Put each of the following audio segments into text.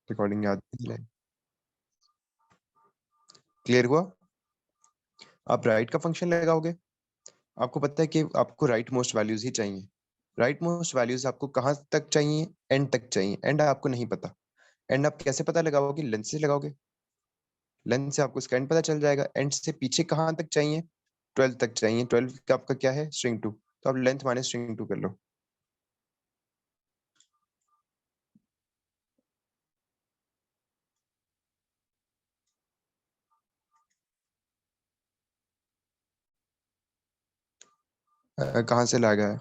Recording याद नहीं है। क्लियर हुआ? आप राइट का फंक्शन लगाओगे। आपको पता है कि आपको राइट मोस्ट वैल्यूज ही चाहिए। राइट मोस्ट वैल्यूज आपको कहाँ तक चाहिए? एंड तक चाहिए। एंड आपको नहीं पता। एंड आप कैसे पता लगाओगे? लेंथ से लगाओगे। लेंथ से आपको इसका एंड पता चल जाएगा। एंड से पीछे कहाँ तक चाहिए? 12 तक चाहिए। 12 का आपका क्या है? स्ट्रिंग 2। तो आप लेंथ माइनस स्ट्रिंग 2 कर लो। कहाँ से लाएगा है?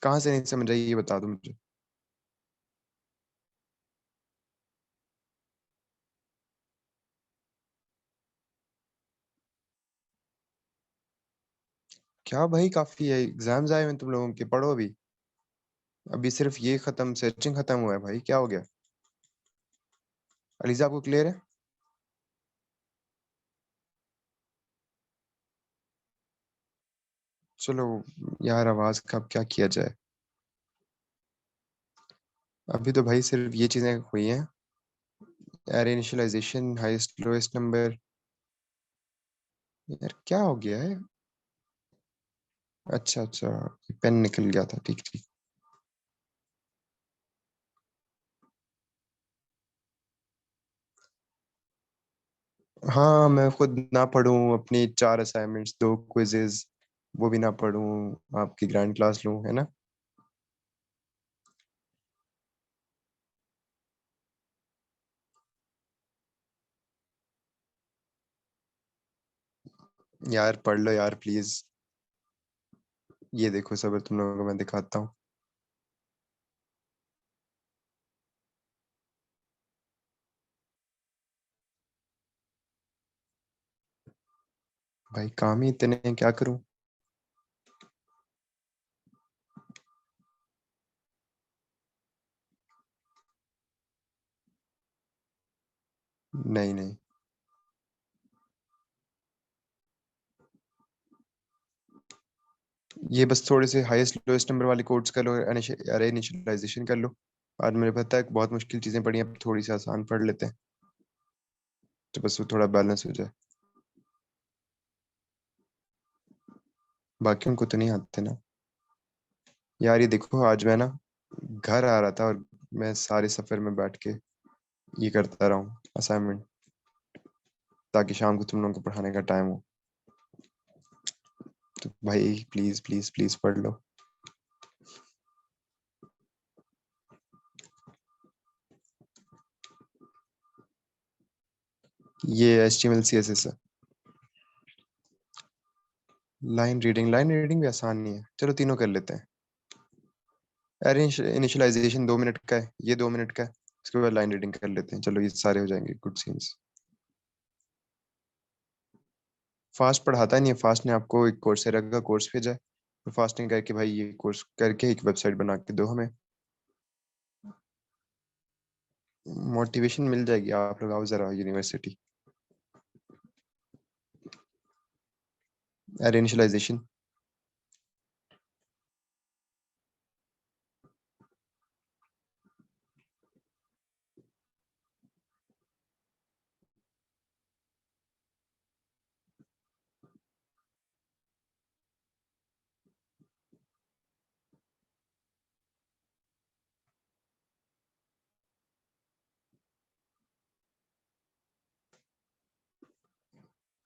कहाँ से नहीं समझ आई ये बता दो मुझे। क्या भाई, काफी है, एग्जाम्स आए हैं तुम लोगों के, पढ़ो अभी। अभी सिर्फ ये खत्म, सर्चिंग खत्म हुआ है भाई, क्या हो गया? अलीजा आपको क्लियर है? चलो यार, आवाज का अब क्या किया जाए। अभी तो भाई सिर्फ ये चीजें हुई हैं। Array initialization, highest lowest number. यार क्या हो गया है? अच्छा अच्छा, पेन निकल गया था, ठीक ठीक। हाँ, मैं खुद ना पढूं, अपनी 4 असाइनमेंट्स, 2 क्विजेस, वो भी ना पढूं, आपकी ग्रैंड क्लास लूं, है ना? यार पढ़ लो यार प्लीज। ये देखो सबर, तुम लोगों को मैं दिखाता हूँ। भाई काम ही इतने हैं, क्या करूं? नहीं नहीं, ये बस थोड़े से हाईएस्ट लोएस्ट नंबर वाले कोड्स कर लो, अरे इनिशियलाइजेशन कर लो। और मुझे पता है बहुत मुश्किल चीजें पढ़ी हैं, अब थोड़ी सी आसान पढ़ लेते हैं, तो बस वो थोड़ा बैलेंस हो जाए। बाकी उनको तो नहीं आते ना। यार ये देखो, आज मैं ना घर आ रहा था और मैं सारे सफर में बैठ के ये करता रहा हूँ असाइनमेंट, ताकि शाम को तुम लोगों को पढ़ाने का टाइम हो। तो भाई प्लीज प्लीज प्लीज पढ़ लो। ये HTML CSS है। लाइन रीडिंग भी आसान नहीं है, चलो तीनों कर लेते हैं। अरे इनिशियलाइजेशन 2 मिनट का है, ये 2 मिनट का है। उसके बाद लाइन रीडिंग कर लेते हैं, चलो ये सारे हो जाएंगे गुड सीन्स। फास्ट पढ़ाता नहीं है, फास्ट ने आपको एक कोर्सेरा का कोर्स भेजा है, तो फास्ट ने कहा कि भाई ये कोर्स करके एक वेबसाइट बना के दो हमें। मोटिवेशन मिल जाएगी, आप लोग आओ जरा यूनिवर्सिटी। अरे इनिशियलाइजेशन।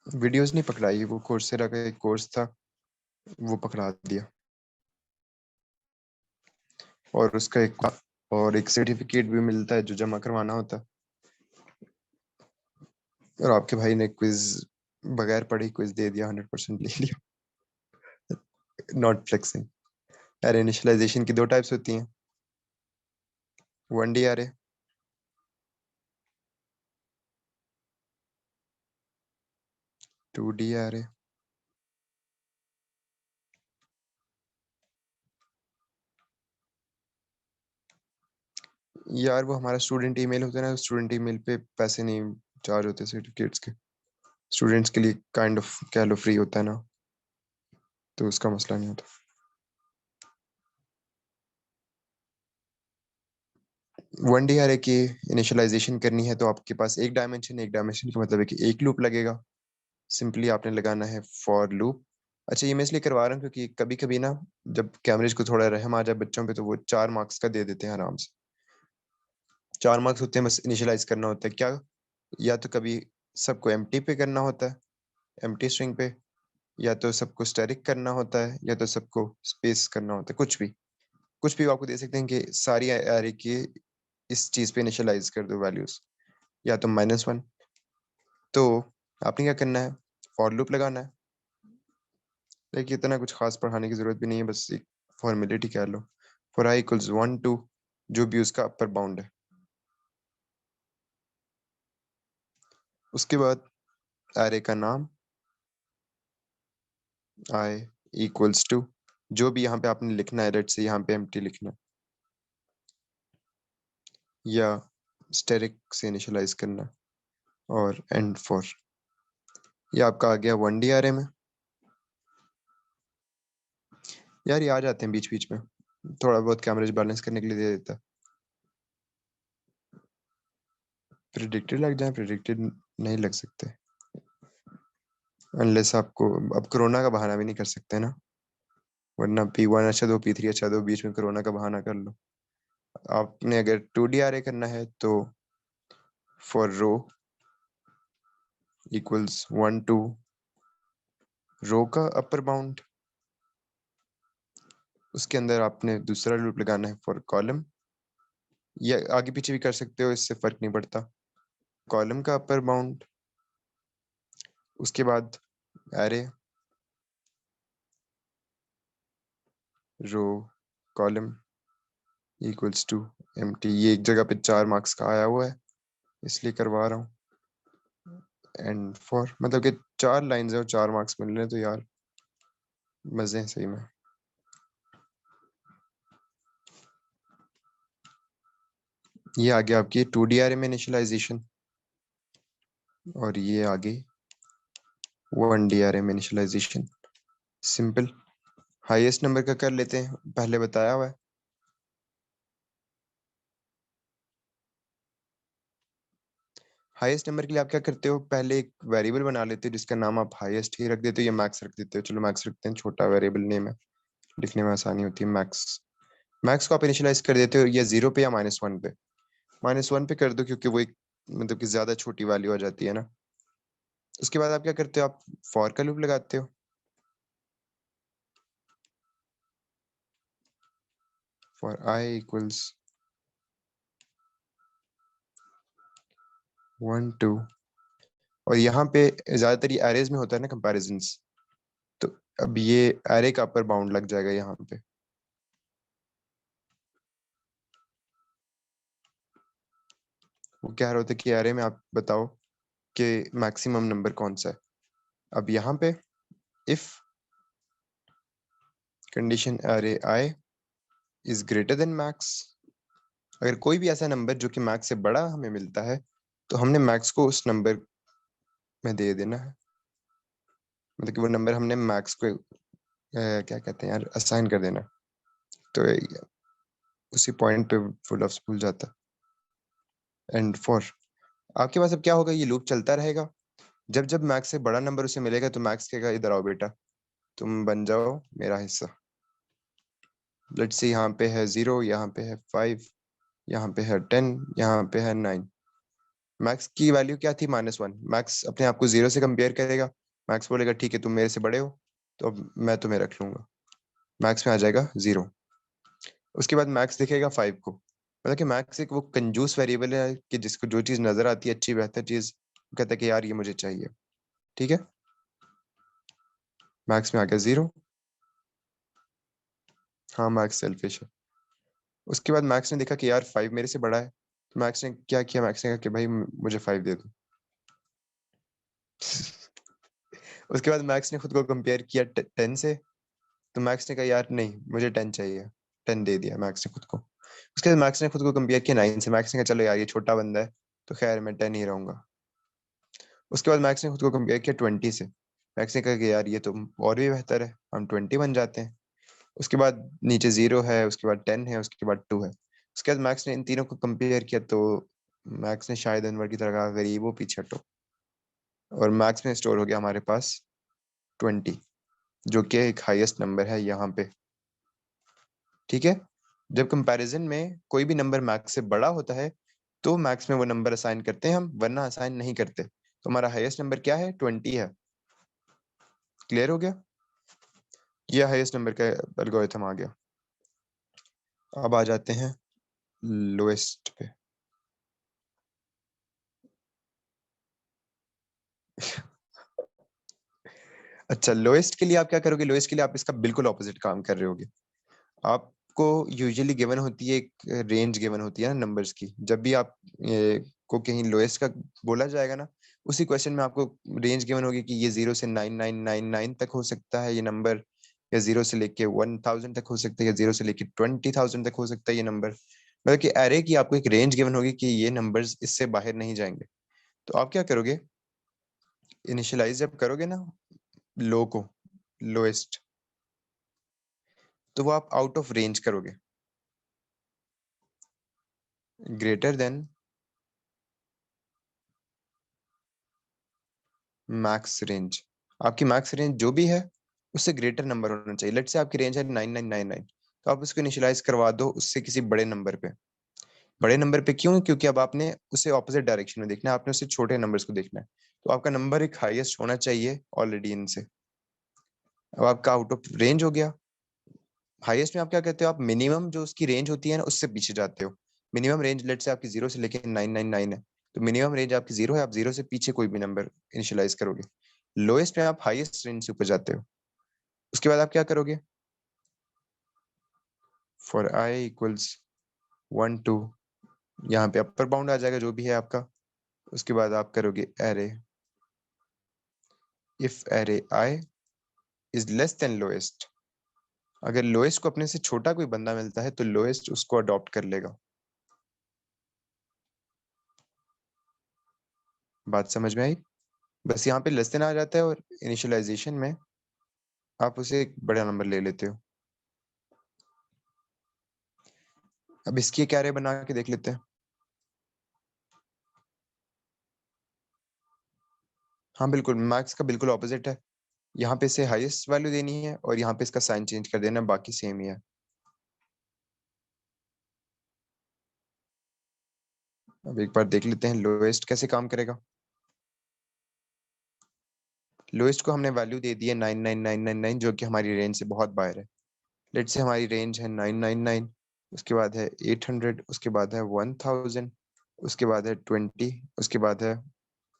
वीडियोस नहीं पकड़ाई, वो कोर्सेरा का एक कोर्स था, वो पकड़ा दिया। और उसका एक, और एक सर्टिफिकेट भी मिलता है जो जमा करवाना होता है। और आपके भाई ने क्विज बगैर पढ़े क्विज दे दिया, 100% ले लिया। Not flexing. अरे इनिशियलाइजेशन की 2 टाइप्स होती हैं। 1D अरे, 2D अरे। यार वो हमारा स्टूडेंट ईमेल होता है ना, स्टूडेंट ईमेल पे पैसे नहीं चार्ज होते सर्टिफिकेट्स के। स्टूडेंट्स के लिए काइंड ऑफ कह लो फ्री होता है ना। तो उसका मसला नहीं होता। वन डी अरे की इनिशियलाइजेशन करनी है तो आपके पास एक डायमेंशन का मतलब है कि एक लूप लगेगा। सिंपली आपने लगाना है फॉर लूप। अच्छा, ये मैं इसलिए करवा रहा हूँ क्योंकि कभी कभी ना जब कैमरेज को थोड़ा रहम आ जाए बच्चों पे तो वो 4 मार्क्स का दे देते हैं आराम से। 4 मार्क्स होते हैं, बस इनिशियलाइज करना होता है क्या, या तो कभी सबको एम्प्टी पे करना होता है, एम्प्टी स्ट्रिंग पे, या तो सबको स्टैटिक करना होता है, या तो सबको स्पेस करना होता है। कुछ भी आपको दे सकते हैं कि सारी एरे की इस चीज पे इनिशियलाइज कर दो वैल्यूज, या तो -1। तो आपने क्या करना है, फॉर लूप लगाना है। देखिए इतना कुछ खास पढ़ाने की जरूरत भी नहीं है, बस एक फॉर्मेलिटी कह लो। फॉर आई इक्वल्स 1 2, जो भी उसका अपर बाउंड है। उसके बाद एरे का नाम आई इक्वल्स टू, जो भी यहाँ पे आपने लिखना है, लेट से यहाँ पे एम्प्टी लिखना है, या स्टेरिक से इनिशियलाइज करना है, और एंड फॉर। ये आपका आ गया 1D एरे में। यार ये आ जाते हैं बीच बीच में, थोड़ा बहुत कैमरेज बैलेंस करने के लिए दे देता है। प्रिडिक्टेड लग जाए, प्रिडिक्टेड नहीं लग सकते अनलेस आपको, अब कोरोना का बहाना भी नहीं कर सकते ना, वरना P1 अच्छा दो, P3 अच्छा दो, बीच में कोरोना का बहाना कर लो। आपने अगर 2D array करना है तो फॉर रो इक्वल्स 1 2, रो का अपर बाउंड। उसके अंदर आपने दूसरा लूप लगाना है फॉर कॉलम, या आगे पीछे भी कर सकते हो, इससे फर्क नहीं पड़ता। कॉलम का अपर बाउंड, उसके बाद array, row, column equals to empty. ये एक जगह पे 4 मार्क्स का आया हुआ है इसलिए करवा रहा हूँ। एंड फॉर मतलब कि 4 लाइन्स है और 4 मार्क्स मिल रहे हैं, तो यार मजे हैं सही में। ये आ गया आपकी 2D array में इनिशियलाइजेशन, और ये आ गई 1D array में इनिशियलाइजेशन। सिंपल। हाईएस्ट नंबर का कर लेते हैं, पहले बताया हुआ है। हाईएस्ट नंबर के लिए आप क्या करते हो, पहले एक वेरिएबल बना लेते हो जिसका नाम आप हाईएस्ट ही रख देते हो या मैक्स रख देते हो। चलो मैक्स रखते हैं, छोटा वेरिएबल नेम है, लिखने में आसानी होती है। मैक्स, मैक्स को आप इनिशियलाइज कर देते हो या 0 पे या -1 पे। -1 पे कर दो क्योंकि वो एक मतलब कि ज्यादा छोटी वैल्यू आ जाती है ना। उसके बाद आप क्या करते हो, आप फॉर का लूप लगाते हो। फॉर आई इक्वल्स 1 2, और यहाँ पे ज्यादातर ये एरेज में होता है ना कंपैरिजंस, तो अब ये एरे का अपर बाउंड लग जाएगा यहाँ पे। वो कह रहे होते कि एरे में आप बताओ कि मैक्सिमम नंबर कौन सा है। अब यहाँ पे if condition array I is greater then max, अगर कोई भी ऐसा नंबर जो कि मैक्स से बड़ा हमें मिलता है तो हमने मैक्स को उस नंबर में दे देना है। मतलब कि वो नंबर हमने मैक्स को क्या कहते हैं यार, असाइन कर देना। तो उसी पॉइंट पे फुल ऑफ भूल जाता। एंड फॉर, आपके पास अब क्या होगा, ये लूप चलता रहेगा। जब जब मैक्स से बड़ा नंबर उसे मिलेगा तो मैक्स कहेगा इधर आओ बेटा, तुम बन जाओ मेरा हिस्सा। लेट्स से यहाँ पे है 0, यहाँ पे है 5, यहाँ पे है 10, यहाँ पे है 9। मैक्स की वैल्यू क्या थी, -1। मैक्स अपने आप को 0 से कंपेयर करेगा। मैक्स बोलेगा ठीक है तुम मेरे से बड़े हो तो अब मैं तुम्हें रख लूंगा। मैक्स में आ जाएगा 0। उसके बाद मैक्स दिखेगा 5 को। मतलब कि मैक्स एक वो कंजूस वेरिएबल है कि जिसको जो चीज नजर आती है अच्छी बेहतर चीज, कहता है कि यार ये मुझे चाहिए। ठीक है, मैक्स में आ गया 0। हाँ मैक्स सेल्फिश है। उसके बाद मैक्स ने देखा कि यार 5 मेरे से बड़ा है, तो मैक्स ने क्या किया, मैक्स ने कहा कि भाई मुझे 5 दे दो। उसके बाद मैक्स ने खुद को कंपेयर किया 10 से, तो मैक्स ने कहा यार नहीं मुझे 10 चाहिए, 10 दे दिया मैक्स ने खुद को। उसके बाद मैक्स ने खुद को कंपेयर किया 9 से, मैक्स ने कहा चलो यार ये छोटा बंदा है तो खैर मैं 10 ही रहूंगा। उसके बाद मैक्स ने खुद को कंपेयर किया 20 से, मैक्स ने कहा कि यार ये तो और भी बेहतर है, हम 20 बन जाते हैं। उसके बाद नीचे 0 है, उसके बाद 10 है, उसके बाद 2 है। उसके बाद मैक्स ने इन तीनों को कंपेयर किया तो मैक्स ने शायद अनवर की तरह कहा, गरीबों पीछे हटो। और मैक्स में स्टोर हो गया हमारे पास 20, जो कि एक हाईएस्ट नंबर है यहाँ पे। ठीक है, जब कंपैरिजन में कोई भी नंबर मैक्स से बड़ा होता है तो मैक्स में वो नंबर असाइन करते हैं हम, वरना असाइन नहीं करते। तो हमारा हाईएस्ट नंबर क्या है? 20 है। क्लियर हो गया? ये हाईएस्ट नंबर का एल्गोरिथम आ गया। अब आ जाते हैं लोएस्ट पे। अच्छा, लोएस्ट के लिए आप क्या करोगे? लोएस्ट के लिए आप इसका बिल्कुल ऑपोजिट काम कर रहे होगे। आपको यूजुअली गिवन होती है एक रेंज गिवन होती है ना नंबर्स की। जब भी आप को कहीं लोएस्ट का बोला जाएगा ना, उसी क्वेश्चन में आपको रेंज गिवन होगी कि ये 0 से 9999 तक हो सकता है ये नंबर, या 0 से लेके 1000 तक हो सकता है, या 0 से लेके 20,000 तक हो सकता है ये नंबर। मतलब कि एरे की आपको एक रेंज गिवन होगी कि ये नंबर्स इससे बाहर नहीं जाएंगे। तो आप क्या करोगे? इनिशियलाइज जब करोगे ना लो को, लोएस्ट, तो वो आप आउट ऑफ रेंज करोगे, ग्रेटर देन मैक्स रेंज। आपकी मैक्स रेंज जो भी है उससे ग्रेटर नंबर होना चाहिए। लेट्स से आपकी रेंज है 9999, तो आप उसको इनिशियलाइज करवा दो उससे किसी बड़े नंबर पे। बड़े नंबर पे क्यों? क्योंकि अब आपने उसे ऑपोजिट डायरेक्शन में देखना है, आपने उससे छोटे नंबर्स को देखना है। तो आपका नंबर एक हाईएस्ट होना चाहिए ऑलरेडी इनसे। अब आपका आउट ऑफ रेंज हो गया। हाईएस्ट में आप क्या कहते हो? आप मिनिमम जो उसकी रेंज होती है ना उससे पीछे जाते हो। मिनिमम रेंज लेट से आपकी 0 से लेके 999 है, तो मिनिमम रेंज आपकी 0 है, आप 0 से पीछे कोई भी नंबर इनिशियलाइज करोगे। लोएस्ट में आप हाईएस्ट रेंज से ऊपर जाते हो। उसके बाद आप क्या करोगे? फॉर आई इक्वल्स 1 2, यहाँ पे अपर बाउंड आ जाएगा जो भी है आपका। उसके बाद आप करोगे array, if array I is less then lowest. अगर लोएस्ट को अपने से छोटा कोई बंदा मिलता है तो लोएस्ट उसको अडॉप्ट कर लेगा। बात समझ में आई? बस यहाँ पे लेस देन आ जाता है और इनिशियलाइजेशन में आप उसे एक बड़ा नंबर ले लेते हो। अब इसकी एक एरे बना के देख लेते हैं। हाँ बिल्कुल, मैक्स का बिल्कुल ऑपोजिट है। यहाँ पे इसे हाईएस्ट वैल्यू देनी है और यहाँ पे इसका साइन चेंज कर देना, बाकी सेम ही है। अब एक बार देख लेते हैं लोएस्ट कैसे काम करेगा। लोएस्ट को हमने वैल्यू दे दी है 99999, जो कि हमारी रेंज से बहुत बाहर है। लेट्स से हमारी रेंज है 999, उसके बाद है 800, उसके बाद है 1000, उसके बाद है 20, उसके बाद है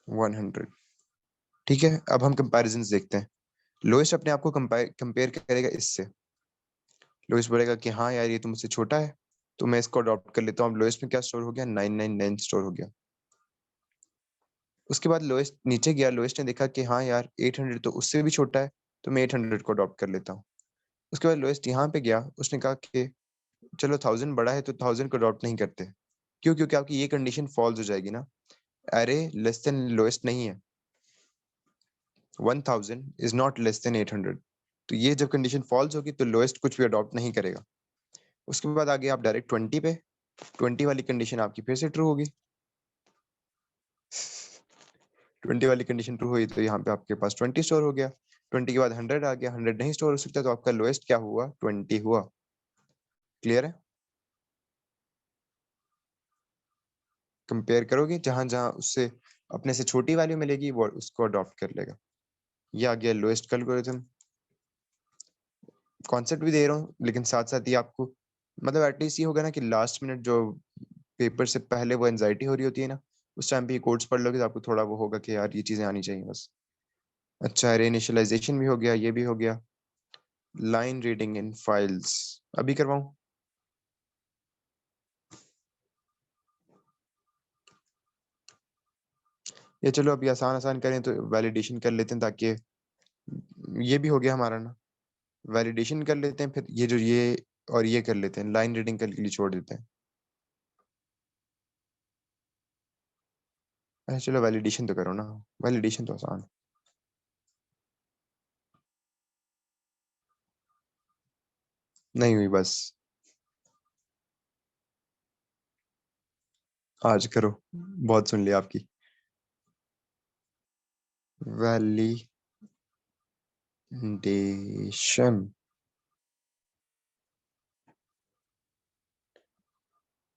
100। ठीक है, अब हम कंपैरिजन देखते हैं। लोएस्ट अपने आप को कंपेयर करेगा इससे। लोएस्ट बोलेगा कि हाँ यार ये तो मुझसे छोटा है, तो मैं इसको अडॉप्ट कर लेता हूँ। अब लोएस्ट में क्या स्टोर हो गया? 999 स्टोर हो गया। उसके बाद लोएस्ट नीचे गया, लोएस्ट ने देखा कि हाँ यार 800 तो उससे भी छोटा है, तो मैं 800 को अडॉप्ट कर लेता हूँ। उसके बाद लोएस्ट यहाँ पे गया, उसने कहा कि चलो 1000 बड़ा है तो 1000 को अडॉप्ट नहीं करते। क्यों? क्योंकि आपकी ये कंडीशन फॉल्स हो जाएगी ना, अरे लेस देन लोएस्ट नहीं है, 1000 इज नॉट लेस देन 800। तो ये जब कंडीशन फॉल्स होगी तो लोएस्ट कुछ भी अडॉप्ट नहीं करेगा। उसके बाद आगे आप डायरेक्ट 20 पे, 20 वाली कंडीशन आपकी फिर से ट्रू होगी। 20 वाली कंडीशन ट्रू हुई तो यहाँ पे आपके पास 20 स्टोर हो गया। 20 के बाद 100 आ गया, 100 नहीं स्टोर हो सकता, तो आपका लोएस्ट क्या हुआ? 20 हुआ। क्लियर है? कंपेयर करोगे, जहां जहां उससे अपने से छोटी वैल्यू मिलेगी वो उसको अडॉप्ट कर लेगा। ये आ गया लोएस्ट का एल्गोरिथम। कॉन्सेप्ट भी दे रहा हूँ, लेकिन साथ साथ ही आपको मतलब एटलीस्ट ये होगा ना कि लास्ट मिनट जो पेपर से पहले वो एंजाइटी हो रही होती है ना, उस टाइम पे ये कोड्स पढ़ लोगे तो आपको थोड़ा वो होगा कि यार ये चीजें आनी चाहिए बस। अच्छा, रीइनिशियलाइजेशन भी हो गया, ये भी हो गया। लाइन रीडिंग इन फाइल्स अभी करवाऊं? ये चलो अभी आसान आसान करें तो वैलिडेशन कर लेते हैं, ताकि ये भी हो गया हमारा ना। वैलिडेशन कर लेते हैं, फिर ये जो ये और ये कर लेते हैं, लाइन रीडिंग कर के लिए छोड़ देते हैं। अच्छा चलो वैलिडेशन तो करो ना, वैलिडेशन तो आसान है। नहीं हुई बस, आज करो, बहुत सुन लिया आपकी। वैलिडेशन,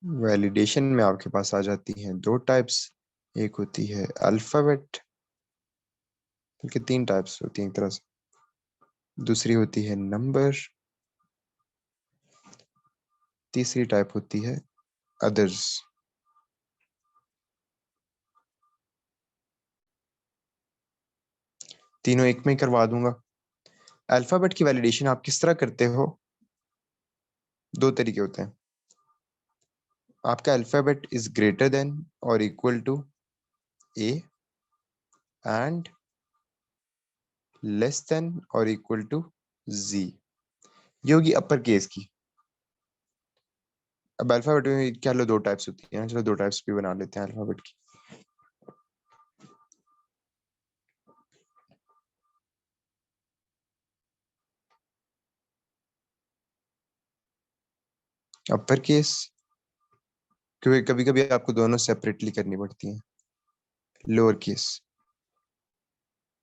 वैलिडेशन में आपके पास आ जाती हैं दो टाइप्स। एक होती है अल्फाबेट, बल्कि तीन टाइप्स होती हैं एक तरह से। दूसरी होती है नंबर, तीसरी टाइप होती है अदर्स। तीनों एक में ही करवा दूंगा। अल्फाबेट की वैलिडेशन आप किस तरह करते हो? दो तरीके होते हैं। आपका अल्फाबेट इज ग्रेटर देन और equal to A, and less than और इक्वल टू जी। ये होगी अपर केस की। अब अल्फाबेट में क्या लो, दो टाइप्स होती हैं, चलो दो टाइप्स भी बना लेते हैं अल्फाबेट की। अपर केस, क्योंकि कभी कभी आपको दोनों सेपरेटली करनी पड़ती हैं। Lower case,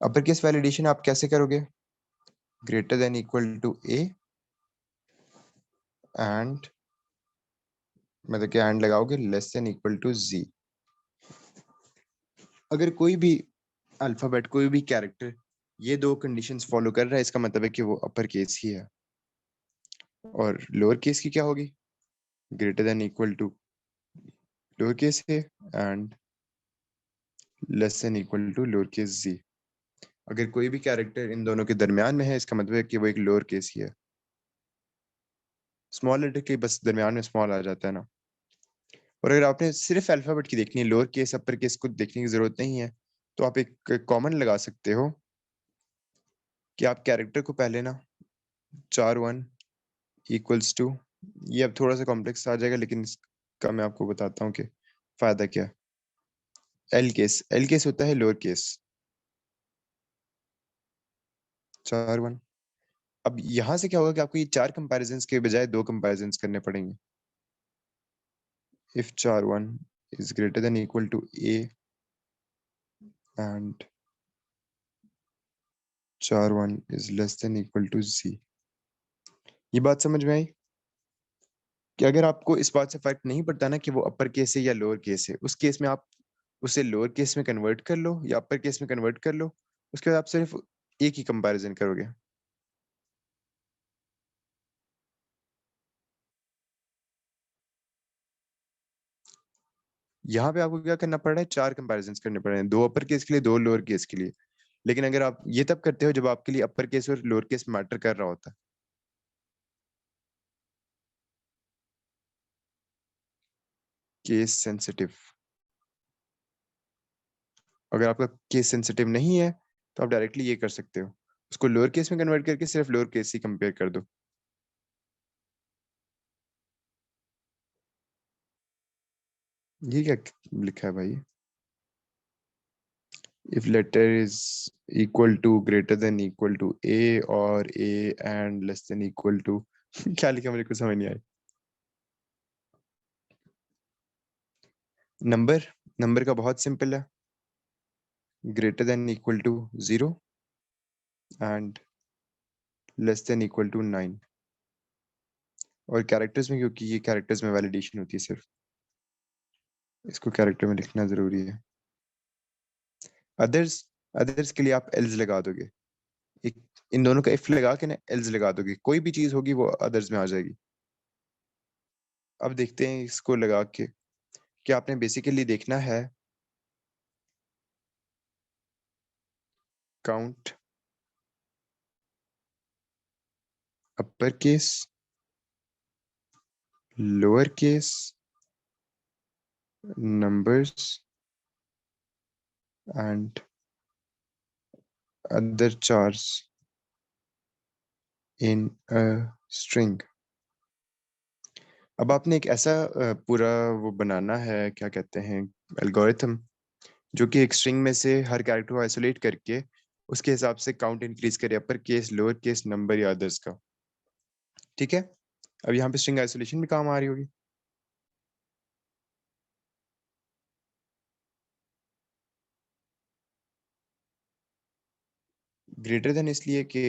upper case validation आप कैसे करोगे? Greater than equal to A, and मतलब क्या एंड लगाओगे, less than equal to G. अगर कोई भी अल्फाबेट, कोई भी कैरेक्टर ये दो कंडीशंस फॉलो कर रहा है, इसका मतलब है कि वो अपर केस ही है। और लोअर केस की क्या होगी? Greater than equal to lower case है, and less than equal to lower case G. अगर कोई भी कैरेक्टर इन दोनों के दरमियान में है, इसका मतलब है कि वो एक लोअर केस ही है। स्मॉल लेटर के बस दरमियान में स्मॉल आ जाता है ना। और अगर आपने सिर्फ अल्फाबेट की देखनी है, लोअर केस अपर केस को देखने की जरूरत नहीं है, तो आप एक कॉमन लगा सकते हो कि आप कैरेक्टर को पहले ना 4 1 इक्वल्स टू, ये अब थोड़ा सा कॉम्प्लेक्स आ जाएगा, लेकिन इसका मैं आपको बताता हूँ कि फायदा क्या है। एल केस, एल केस होता है लोअर केस, 4 1। अब यहां से क्या होगा कि आपको ये चार कंपैरिजंस के बजाय दो कंपैरिजंस करने पड़ेंगे। If 4 1 is greater than equal to A, and 4 1 is less than equal to G. ये बात समझ में आई कि अगर आपको इस बात से फर्क नहीं पड़ता ना कि वो अपर केस है या लोअर केस है, उस केस में आप उसे लोअर केस में कन्वर्ट कर लो या अपर केस में कन्वर्ट कर लो, उसके बाद आप सिर्फ एक ही कंपैरिजन करोगे। यहाँ पे आपको क्या करना पड़ रहा है, चार कंपैरिजन करने पड़ रहे हैं, दो अपर केस के लिए, दो लोअर केस के लिए। लेकिन अगर आप ये तब करते हो जब आपके लिए अपर केस और लोअर केस मैटर कर रहा होता है। केस सेंसिटिव, अगर आपका केस सेंसिटिव नहीं है तो आप डायरेक्टली ये कर सकते हो, उसको लोअर केस में कन्वर्ट करके सिर्फ लोअर केस ही कंपेयर कर दो। ये क्या लिखा है भाई? if letter is equal to greater than equal to a और a and less than equal to क्या लिखा मुझे कुछ समझ नहीं आई। नंबर, नंबर का बहुत सिंपल है, greater than equal to 0 and less than equal to 9। और कैरेक्टर्स में, क्योंकि ये कैरेक्टर्स में वैलिडेशन होती है सिर्फ, इसको कैरेक्टर में लिखना जरूरी है। अदर्स, अदर्स के लिए आप एल्स लगा दोगे, एक इन दोनों का इफ लगा के ना एल्स लगा दोगे, कोई भी चीज होगी वो अदर्स में आ जाएगी। अब देखते हैं इसको लगा के, कि आपने बेसिकली देखना है count upper case, lower case, numbers and other chars in a string। अब आपने एक ऐसा पूरा वो बनाना है, क्या कहते हैं, एल्गोरिथम, जो कि एक स्ट्रिंग में से हर कैरेक्टर को आइसोलेट करके उसके हिसाब से काउंट इंक्रीज करे, upper case, lower case, number या अदर्स का। ठीक है। अब यहाँ पे स्ट्रिंग आइसोलेशन भी काम आ रही होगी। ग्रेटर देन इसलिए कि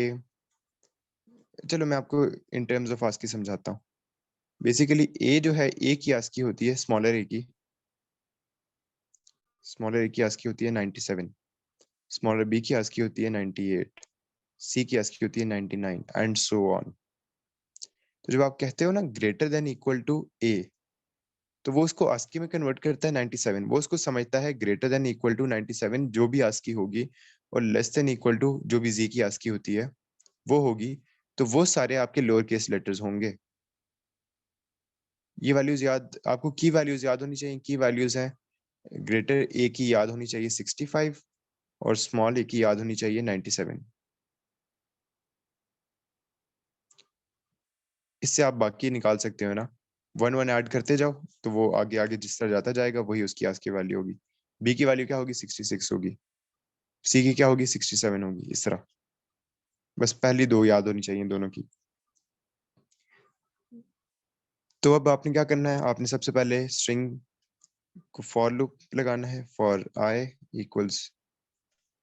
चलो मैं आपको इन टर्म्स ऑफ आस्की समझाता हूँ। बेसिकली ए जो है, ए की आस्की होती है स्मॉलर ए की, स्मॉलर ए की आस्की होती है 97, स्मॉलर बी की आस्की होती है 98, सी की आस्की होती है 99 एंड सो ऑन। तो जब आप कहते हो ना ग्रेटर देन इक्वल टू ए, तो वो उसको आस्की में कन्वर्ट करता है 97, वो उसको समझता है ग्रेटर देन इक्वल टू 97 जो भी आस्की होगी, और लेस देन इक्वल टू जो भी जी की आस्की होती है वो होगी, तो वो सारे आपके लोअर केस लेटर्स होंगे। ये वैल्यूज याद, आपको की वैल्यूज याद होनी चाहिए। की वैल्यूज हैं ग्रेटर ए की याद होनी चाहिए 65 और स्मॉल ए की याद होनी चाहिए 97। इससे आप बाकी निकाल सकते हो ना, 1 1 ऐड करते जाओ तो वो आगे आगे जिस तरह जाता जाएगा वही उसकी आज की वैल्यू होगी। बी की वैल्यू क्या होगी? 66 होगी। सी की क्या होगी? 67 होगी। इस तरह बस पहली दो याद होनी चाहिए दोनों की। तो अब आपने क्या करना है, आपने सबसे पहले स्ट्रिंग को फॉर लूप लगाना है, for I equals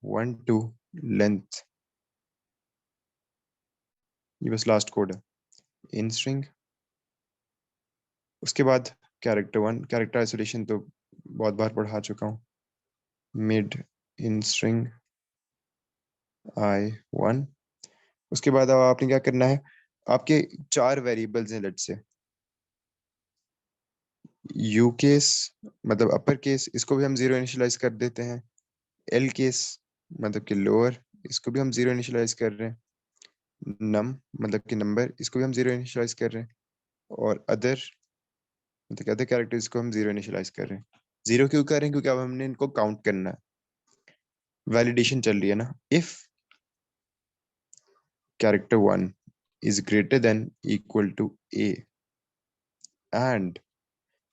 1 to length, ये बस लास्ट कोड है, इन स्ट्रिंग। उसके बाद कैरेक्टर 1, कैरेक्टर आइसोलेशन तो बहुत बार पढ़ा चुका हूँ, मिड इन स्ट्रिंग I1। उसके बाद अब आपने क्या करना है, आपके 4 वेरिएबल्स हैं लेट्स से, यू केस मतलब अपर केस, इसको भी हम जीरो इनिशियलाइज कर देते हैं, एल केस मतलब कि लोअर, इसको भी हम जीरो इनिशियलाइज कर रहे हैं, नम मतलब कि नंबर, इसको भी हम जीरो इनिशियलाइज कर रहे हैं, और अदर मतलब कि अदर कैरेक्टर्स को हम जीरो इनिशियलाइज कर रहे हैं। जीरो क्यों कर रहे हैं? क्योंकि अब हमने इनको काउंट करना है, वैलिडेशन चल रही है ना। If character 1 is greater than equal to A and,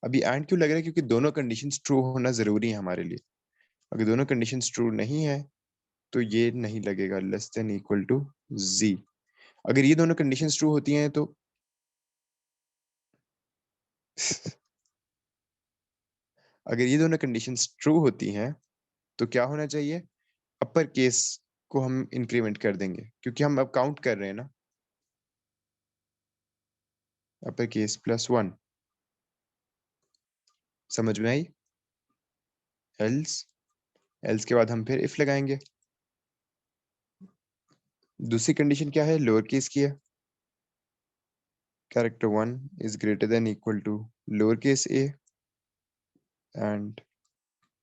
अभी एंड क्यों लग रहा है? क्योंकि दोनों कंडीशंस ट्रू होना जरूरी है हमारे लिए। अगर दोनों कंडीशंस ट्रू नहीं है तो ये नहीं लगेगा, less than equal to G. अगर ये दोनों कंडीशंस ट्रू होती हैं तो अगर ये दोनों कंडीशंस ट्रू होती हैं तो क्या होना चाहिए? अपर केस को हम इंक्रीमेंट कर देंगे क्योंकि हम अब काउंट कर रहे हैं ना, अपर केस +1। समझ में आई? एल्स, एल्स के बाद हम फिर इफ लगाएंगे। दूसरी कंडीशन क्या है? लोअर केस की है, character 1 is greater than equal to lower case A and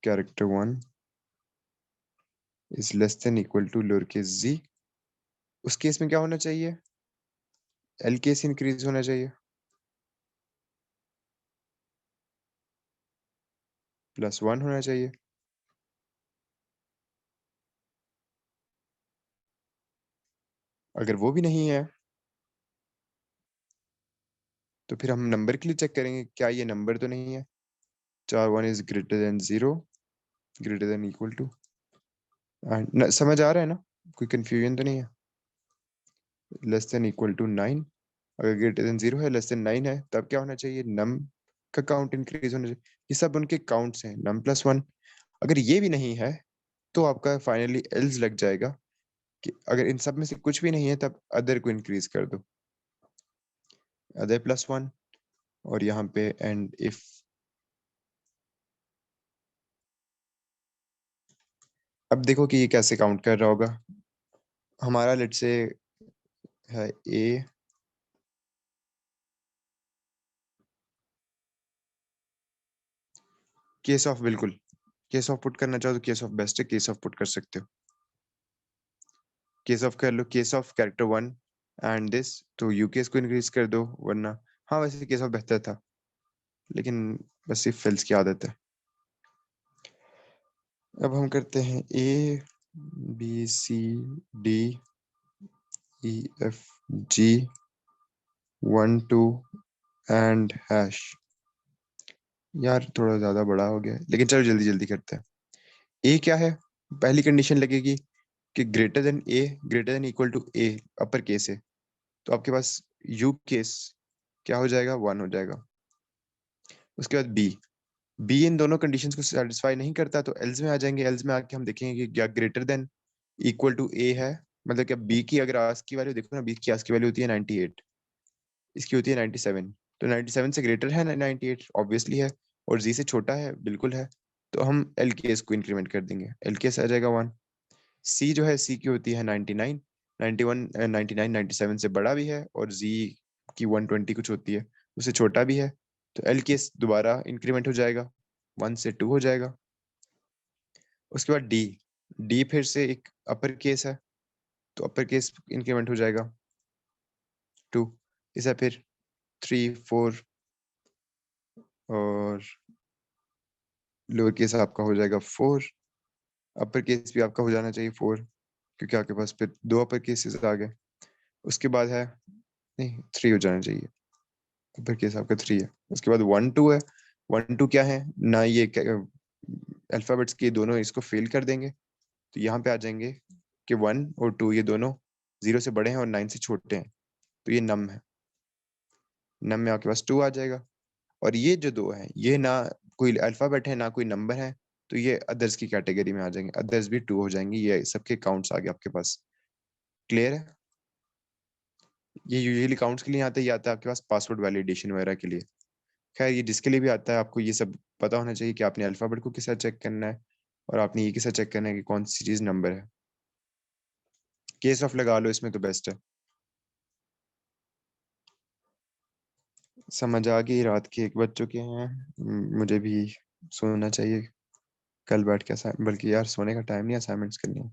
character 1 is less than equal to lower case G. उस केस में क्या होना चाहिए? एल केस इंक्रीज होना चाहिए, +1 होना चाहिए। अगर वो भी नहीं है तो फिर हम नंबर के लिए चेक करेंगे, क्या ये नंबर तो नहीं है। 1 is greater than 0, greater than equal to, समझ आ रहा है ना? कोई कंफ्यूजन तो नहीं है? लेस देन इक्वल टू 9, अगर ग्रेटर देन 0 है, लेस देन 9 है, तब क्या होना चाहिए? नम का काउंट इंक्रीज होना चाहिए। ये सब उनके काउंट्स हैं, नम +1। अगर ये भी नहीं है तो आपका फाइनली एल्स लग जाएगा कि अगर इन सब में से कुछ भी नहीं है तब अदर को इंक्रीज कर दो, अदर +1, और यहाँ पे एंड इफ। अब देखो कि ये कैसे काउंट कर रहा होगा। हमारा लेट से है ए, केस ऑफ, बिल्कुल केस ऑफ पुट करना चाहो तो केस ऑफ बेस्ट है, केस ऑफ पुट कर सकते हो। केस ऑफ कर लो, case of character 1 and this, तो यू केस को इंक्रीज कर दो, वरना हाँ वैसे केस ऑफ बेहतर था, लेकिन बस सिर्फ फिल्स की आदत है। अब हम करते हैं ABCDEFG 1 2 एंड हैश। यार थोड़ा ज्यादा बड़ा हो गया है, लेकिन चलो जल्दी जल्दी करते हैं। ए क्या है? पहली कंडीशन लगेगी कि greater than A, greater than equal to A, upper case है, तो आपके पास यू केस क्या हो जाएगा, 1 हो जाएगा। उसके बाद बी इन दोनों कंडीशंस को सेटिस्फाई नहीं करता तो एल्स में आ जाएंगे। एल्स में आके हम देखेंगे कि क्या ग्रेटर देन इक्वल टू ए है, मतलब क्या बी की अगर आस्क की वैल्यू देखो ना, बी की आस्क की वैल्यू होती है 98, इसकी होती है 97, तो 97 से ग्रेटर है 98 ऑब्वियसली है, और जी से छोटा है बिल्कुल है, तो हम एल के एस को इंक्रीमेंट कर देंगे, एल के एस आ जाएगा 1। सी जो है, सी की होती है 99, 91 99 97 से बड़ा भी है, और जी की 120 कुछ होती है, उससे छोटा भी है, तो एल के एस दोबारा इंक्रीमेंट हो जाएगा, 1 से 2 हो जाएगा। उसके बाद डी, डी फिर से एक अपर केस है, तो अपर केस इंक्रीमेंट हो जाएगा 2, इसे फिर 3 4, और लोअर केस आपका हो जाएगा 4, अपर केस भी आपका हो जाना चाहिए 4, क्योंकि आपके पास फिर 2 अपर केसेस आ गए। उसके बाद है, नहीं 3 हो जाना चाहिए, अपर केस आपका 3 है। उसके बाद 1 2 है, 1 2 क्या है ना, ये अल्फाबेट्स के दोनों इसको फेल कर देंगे, तो यहाँ पे आ जाएंगे कि 1 और 2 ये दोनों 0 से बड़े हैं और 9 से छोटे हैं, तो ये नम है, नम में आपके पास 2 आ जाएगा। और ये जो 2 है, ये ना कोई अल्फाबेट है ना कोई नंबर है, तो ये अदर्स की कैटेगरी में आ जाएंगे, अदर्स भी 2 हो जाएंगे, ये सबके काउंट्स आ गए आपके पास। क्लियर है? ये यूजुअली काउंट्स के लिए आता है, ये आता है आपके पास पासवर्ड वैलिडेशन वगैरह के लिए। खैर ये जिसके लिए भी आता है, आपको ये सब पता होना चाहिए कि आपने अल्फाबेट को किस साथ चेक करना है, और आपने ये किस साथ चेक करना है कि कौन सी चीज नंबर है। केस ऑफ लगा लो इसमें तो बेस्ट है। समझ आ गई, रात के 1 बज चुके हैं, मुझे भी सोना चाहिए, कल बैठ के बल्कि यार सोने का टाइम नहीं, असाइनमेंट्स करनी है।